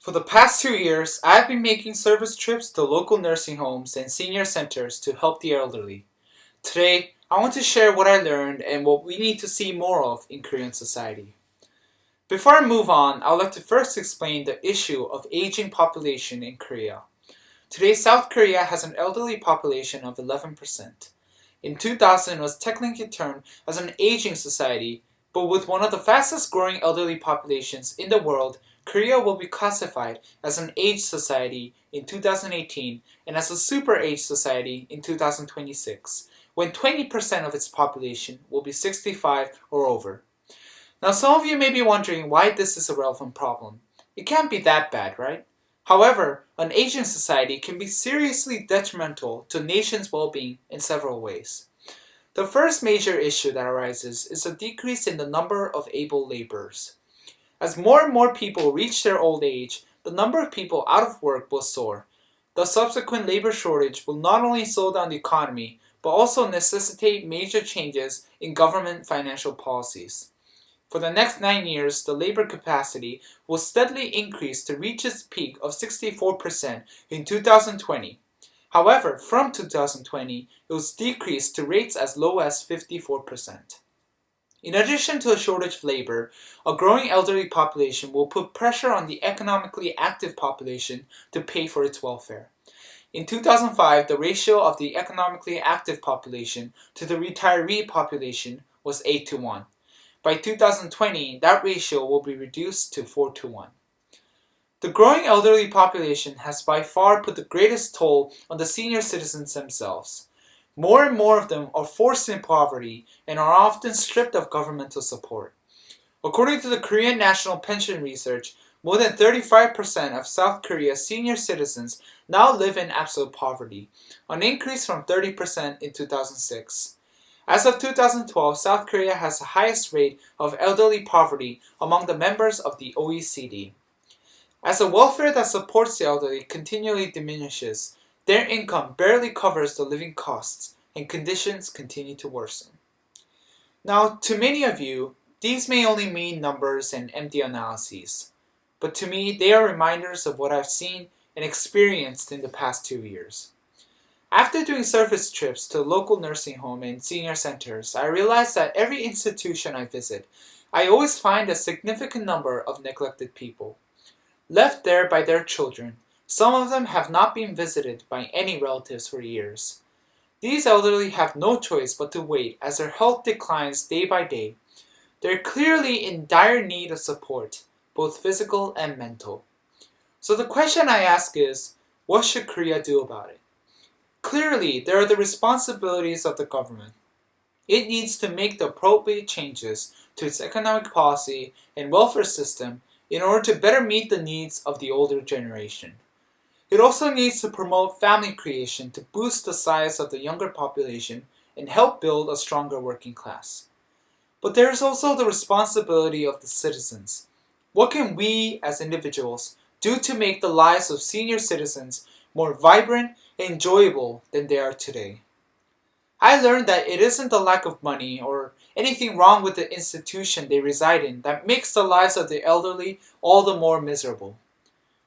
For the past 2 years, I've been making service trips to local nursing homes and senior centers to help the elderly. Today, I want to share what I learned and what we need to see more of in Korean society. Before I move on, I would like to first explain the issue of aging population in Korea. Today, South Korea has an elderly population of 11%. In 2000, it was technically termed as an aging society, but with one of the fastest growing elderly populations in the world, Korea will be classified as an aged society in 2018 and as a super aged society in 2026, when 20% of its population will be 65 or over. Now, some of you may be wondering why this is a relevant problem. It can't be that bad, right? However, an aging society can be seriously detrimental to a nation's well-being in several ways. The first major issue that arises is a decrease in the number of able laborers. As more and more people reach their old age, the number of people out of work will soar. The subsequent labor shortage will not only slow down the economy, but also necessitate major changes in government financial policies. For the next 9 years, the labor capacity will steadily increase to reach its peak of 64% in 2020. However, from 2020, it was decreased to rates as low as 54%. In addition to a shortage of labor, a growing elderly population will put pressure on the economically active population to pay for its welfare. In 2005, the ratio of the economically active population to the retiree population was 8:1. By 2020, that ratio will be reduced to 4:1. The growing elderly population has by far put the greatest toll on the senior citizens themselves. More and more of them are forced into poverty and are often stripped of governmental support. According to the Korean National Pension Research, more than 35% of South Korea's senior citizens now live in absolute poverty, an increase from 30% in 2006. As of 2012, South Korea has the highest rate of elderly poverty among the members of the OECD. As the welfare that supports the elderly continually diminishes, their income barely covers the living costs, and conditions continue to worsen. Now, to many of you, these may only mean numbers and empty analyses, but to me, they are reminders of what I've seen and experienced in the past 2 years. After doing service trips to local nursing home and senior centers, I realized that every institution I visit, I always find a significant number of neglected people. Left there by their children, some of them have not been visited by any relatives for years. These elderly have no choice but to wait as their health declines day by day. They're clearly in dire need of support, both physical and mental. So the question I ask is, what should Korea do about it? Clearly, there are the responsibilities of the government. It needs to make the appropriate changes to its economic policy and welfare system in order to better meet the needs of the older generation. It also needs to promote family creation to boost the size of the younger population and help build a stronger working class. But there is also the responsibility of the citizens. What can we as individuals do to make the lives of senior citizens more vibrant and enjoyable than they are today? I learned that it isn't the lack of money or anything wrong with the institution they reside in that makes the lives of the elderly all the more miserable.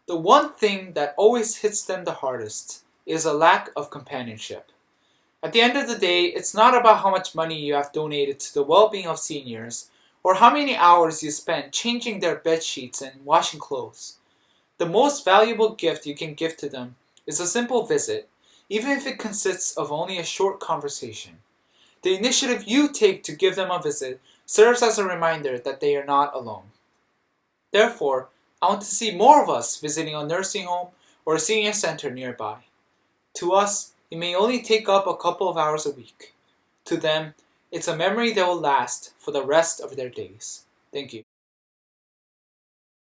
The one thing that always hits them the hardest is a lack of companionship. At the end of the day, it's not about how much money you have donated to the well-being of seniors or how many hours you spend changing their bed sheets and washing clothes. The most valuable gift you can give to them is a simple visit, even if it consists of only a short conversation. The initiative you take to give them a visit serves as a reminder that they are not alone. Therefore, I want to see more of us visiting a nursing home or a senior center nearby. To us, it may only take up a couple of hours a week. To them, it's a memory that will last for the rest of their days. Thank you.